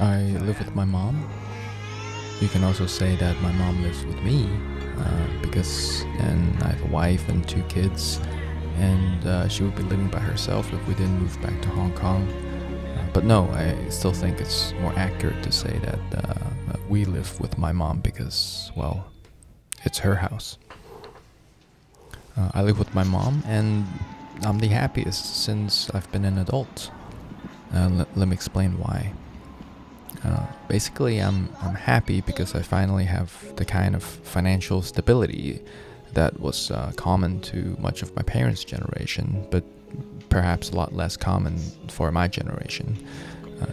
I live with my mom. You can also say that my mom lives with me because and I have a wife and two kids, and she would be living by herself if we didn't move back to Hong Kong. But no, I still think it's more accurate to say that we live with my mom because, well, it's her house. I live with my mom, and I'm the happiest since I've been an adult. Let me explain why. Basically, I'm happy because I finally have the kind of financial stability that was common to much of my parents' generation, but perhaps a lot less common for my generation.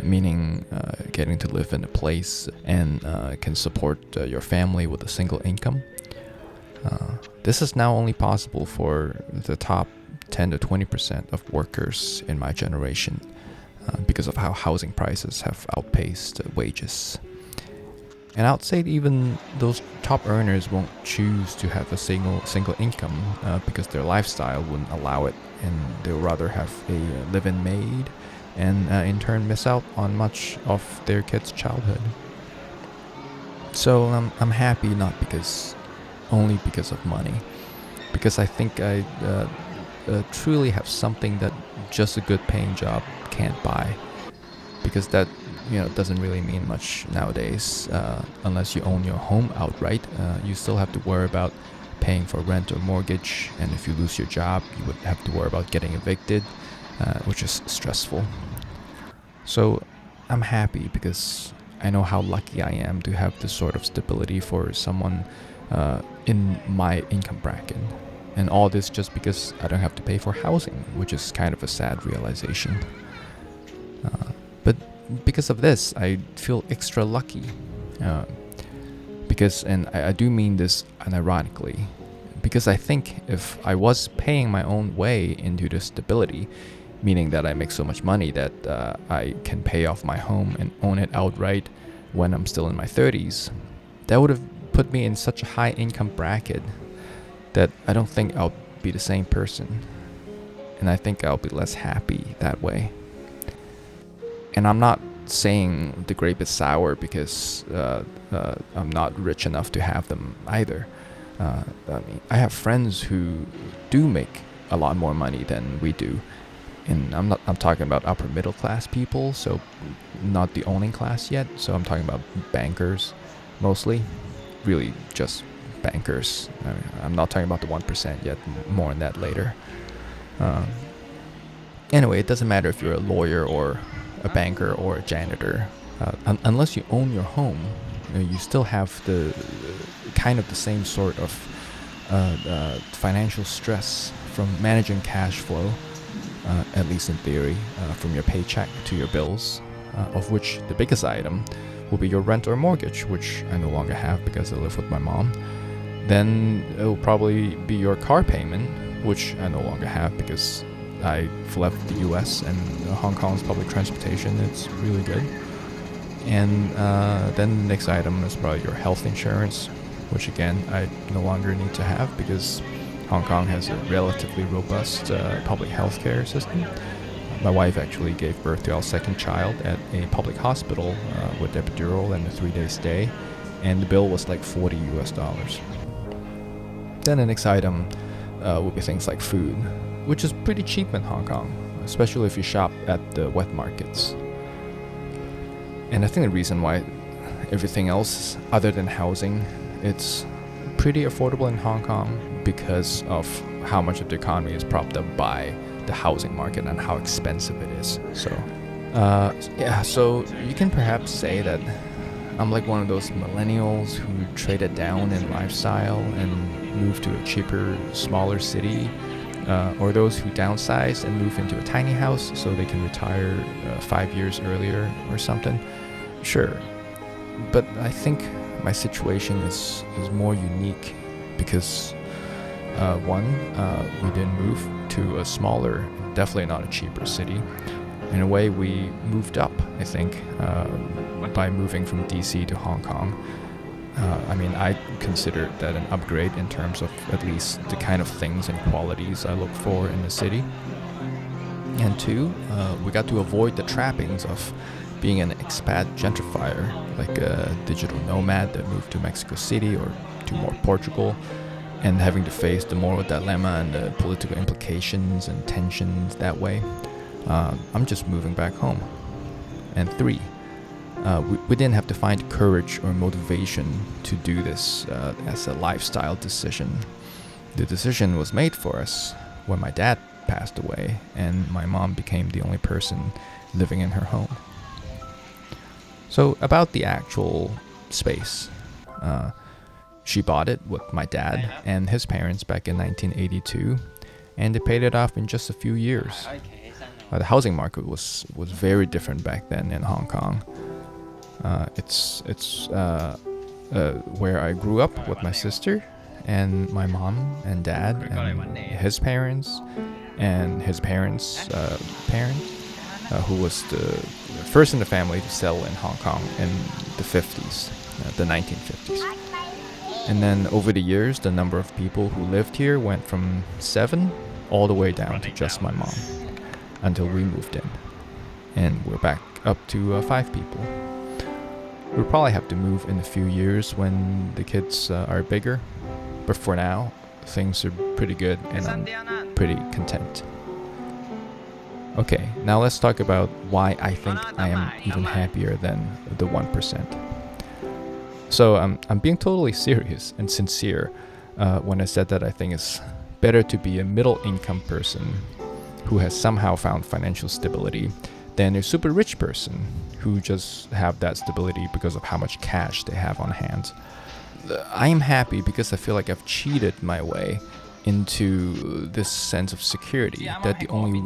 Meaning getting to live in a place and can support your family with a single income. This is now only possible for the top 10 to 20% of workers in my generation because of how housing prices have outpaced wages. And I'd say even those top earners won't choose to have a single income because their lifestyle wouldn't allow it, and they'll rather have a live-in maid and in turn miss out on much of their kids' childhood. So I'm happy not only because of money, because I think I truly have something that just a good paying job can't buy, because that doesn't really mean much nowadays. Unless you own your home outright, you still have to worry about paying for rent or mortgage, and if you lose your job, you would have to worry about getting evicted, which is stressful. So I'm happy because I know how lucky I am to have this sort of stability for someone in my income bracket. And all this just because I don't have to pay for housing, which is kind of a sad realization. But because of this, I feel extra lucky. And I do mean this unironically, because I think if I was paying my own way into this stability, meaning that I make so much money that I can pay off my home and own it outright when I'm still in my 30s, that would have put me in such a high income bracket that I don't think I'll be the same person. And I think I'll be less happy that way. And I'm not saying the grape is sour because I'm not rich enough to have them either. I have friends who do make a lot more money than we do. And I'm talking about upper middle class people, so not the owning class yet. So I'm talking about bankers mostly, really just bankers. I'm not talking about the 1% yet, more on that later. Anyway, it doesn't matter if you're a lawyer or a banker or a janitor. Unless you own your home, you still have the kind of the same sort of financial stress from managing cash flow, at least in theory, from your paycheck to your bills, of which the biggest item will be your rent or mortgage, which I no longer have because I live with my mom. Then it will probably be your car payment, which I no longer have because I've left the US and Hong Kong's public transportation, it's really good. And then the next item is probably your health insurance, which again, I no longer need to have because Hong Kong has a relatively robust public healthcare system. My wife actually gave birth to our second child at a public hospital with epidural and a 3-day stay, and the bill was like $40 US. Then the next item will be things like food, which is pretty cheap in Hong Kong, especially if you shop at the wet markets. And I think the reason why everything else other than housing, it's pretty affordable in Hong Kong because of how much of the economy is propped up by the housing market and how expensive it is. So you can perhaps say that I'm like one of those millennials who traded down in lifestyle and moved to a cheaper, smaller city, or those who downsize and move into a tiny house so they can retire 5 years earlier or something. Sure, but I think my situation is more unique because one, we didn't move to a smaller, definitely not a cheaper city. In a way, we moved up, I think, by moving from DC to Hong Kong. I consider that an upgrade in terms of at least the kind of things and qualities I look for in the city. And two, we got to avoid the trappings of being an expat gentrifier, like a digital nomad that moved to Mexico City or to more Portugal, and having to face the moral dilemma and the political implications and tensions that way, I'm just moving back home. And 3, we didn't have to find courage or motivation to do this as a lifestyle decision. The decision was made for us when my dad passed away and my mom became the only person living in her home. So about the actual space, she bought it with my dad and his parents back in 1982, and they paid it off in just a few years. The housing market was very different back then in Hong Kong. It's where I grew up with my sister and my mom and dad and his parents and his parents' parent, who was the first in the family to settle in Hong Kong in the 50s, the 1950s. And then over the years, the number of people who lived here went from 7 all the way down to just my mom until we moved in. And we're back up to 5 people. We'll probably have to move in a few years when the kids are bigger. But for now, things are pretty good and I'm pretty content. Okay, now let's talk about why I think I am even happier than the 1%. So I'm being totally serious and sincere when I said that I think it's better to be a middle-income person who has somehow found financial stability than a super rich person who just have that stability because of how much cash they have on hand. I am happy because I feel like I've cheated my way into this sense of security that only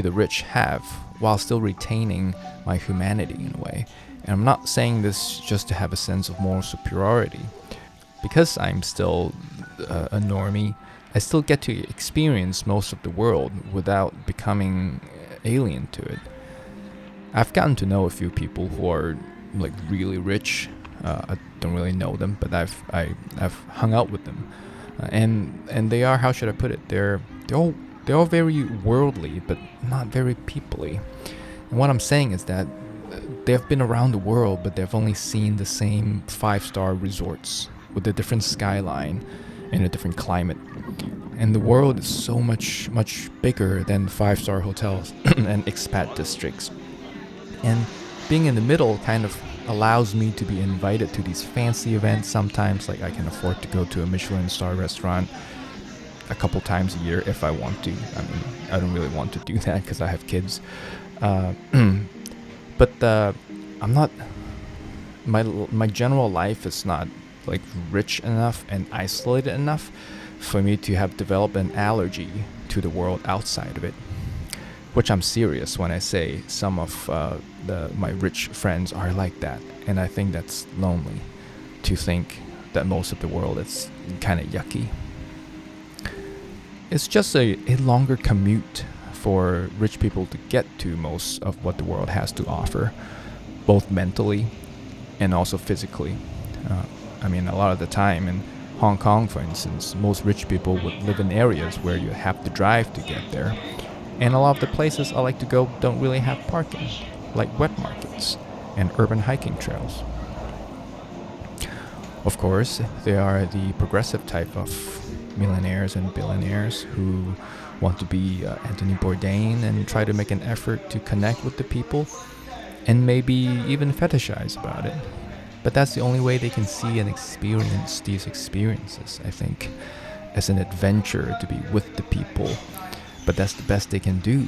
the rich have, while still retaining my humanity in a way. And I'm not saying this just to have a sense of moral superiority. Because I'm still a normie, I still get to experience most of the world without becoming alien to it. I've gotten to know a few people who are like really rich. I don't really know them, but I've hung out with them, and they are, how should I put it? They're all very worldly, but not very peoply. And what I'm saying is that they've been around the world, but they've only seen the same 5-star resorts with a different skyline and a different climate. And the world is so much bigger than 5-star hotels and expat districts. And being in the middle kind of allows me to be invited to these fancy events sometimes. Like I can afford to go to a Michelin star restaurant a couple times a year if I want to. I mean, I don't really want to do that because I have kids. But I'm not. My general life is not like rich enough and isolated enough for me to have developed an allergy to the world outside of it. Which I'm serious when I say some of my rich friends are like that, and I think that's lonely to think that most of the world is kind of yucky. It's just a longer commute for rich people to get to most of what the world has to offer, both mentally and also physically. I mean, a lot of the time in Hong Kong, for instance, most rich people would live in areas where you have to drive to get there. And a lot of the places I like to go don't really have parking, like wet markets and urban hiking trails. Of course, there are the progressive type of millionaires and billionaires who want to be Anthony Bourdain and try to make an effort to connect with the people and maybe even fetishize about it. But that's the only way they can see and experience these experiences, I think, as an adventure to be with the people. But that's the best they can do,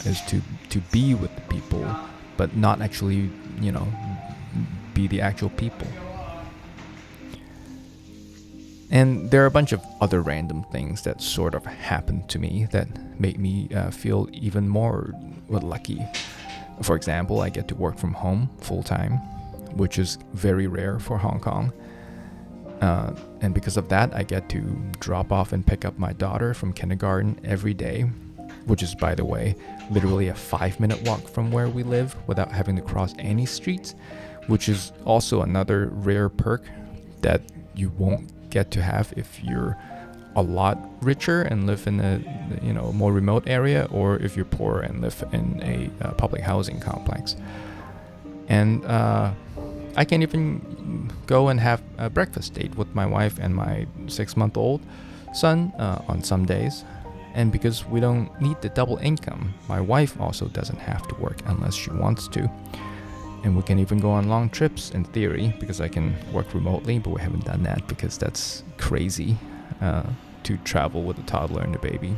is to be with the people, but not actually, be the actual people. And there are a bunch of other random things that sort of happened to me that made me feel even more lucky. For example, I get to work from home full time, which is very rare for Hong Kong. And because of that, I get to drop off and pick up my daughter from kindergarten every day, which is, by the way, literally a 5-minute walk from where we live without having to cross any streets, which is also another rare perk that you won't get to have if you're a lot richer and live in a more remote area, or if you're poor and live in a public housing complex. And I can even go and have a breakfast date with my wife and my 6-month-old son on some days. And because we don't need the double income, my wife also doesn't have to work unless she wants to. And we can even go on long trips in theory, because I can work remotely, but we haven't done that because that's crazy to travel with a toddler and a baby.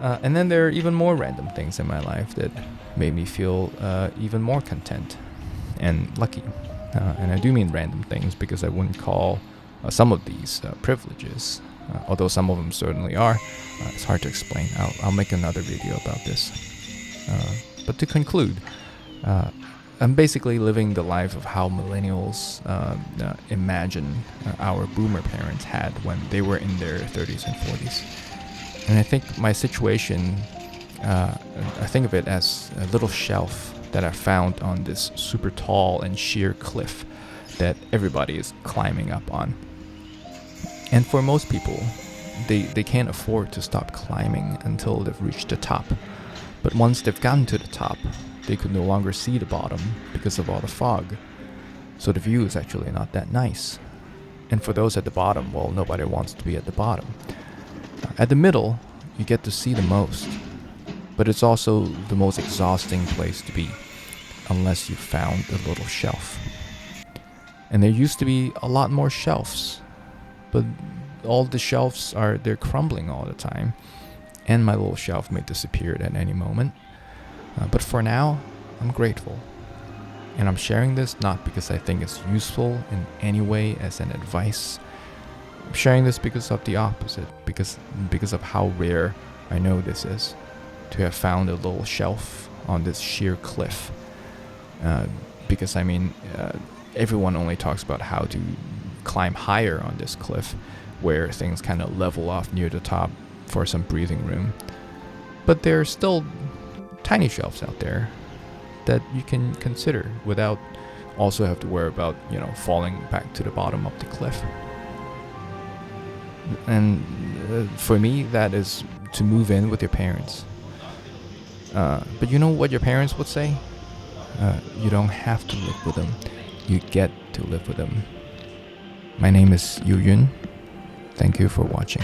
And then there are even more random things in my life that made me feel even more content and lucky. And I do mean random things, because I wouldn't call some of these privileges, although some of them certainly are. It's hard to explain. I'll make another video about this. But to conclude, I'm basically living the life of how millennials imagine our boomer parents had when they were in their 30s and 40s. And I think my situation, I think of it as a little shelf that I found on this super tall and sheer cliff that everybody is climbing up on. And for most people, they can't afford to stop climbing until they've reached the top. But once they've gotten to the top, they could no longer see the bottom because of all the fog. So the view is actually not that nice. And for those at the bottom, well, nobody wants to be at the bottom. At the middle, you get to see the most. But it's also the most exhausting place to be, unless you found a little shelf. And there used to be a lot more shelves, but all the shelves they're crumbling all the time, and my little shelf may disappear at any moment. But for now, I'm grateful. And I'm sharing this not because I think it's useful in any way as an advice. I'm sharing this because of the opposite, because of how rare I know this is, to have found a little shelf on this sheer cliff. Because everyone only talks about how to climb higher on this cliff, where things kind of level off near the top for some breathing room. But there are still tiny shelves out there that you can consider without also have to worry about, falling back to the bottom of the cliff. And for me, that is to move in with your parents. But you know what your parents would say? You don't have to live with them. You get to live with them. My name is Yu Yun. Thank you for watching.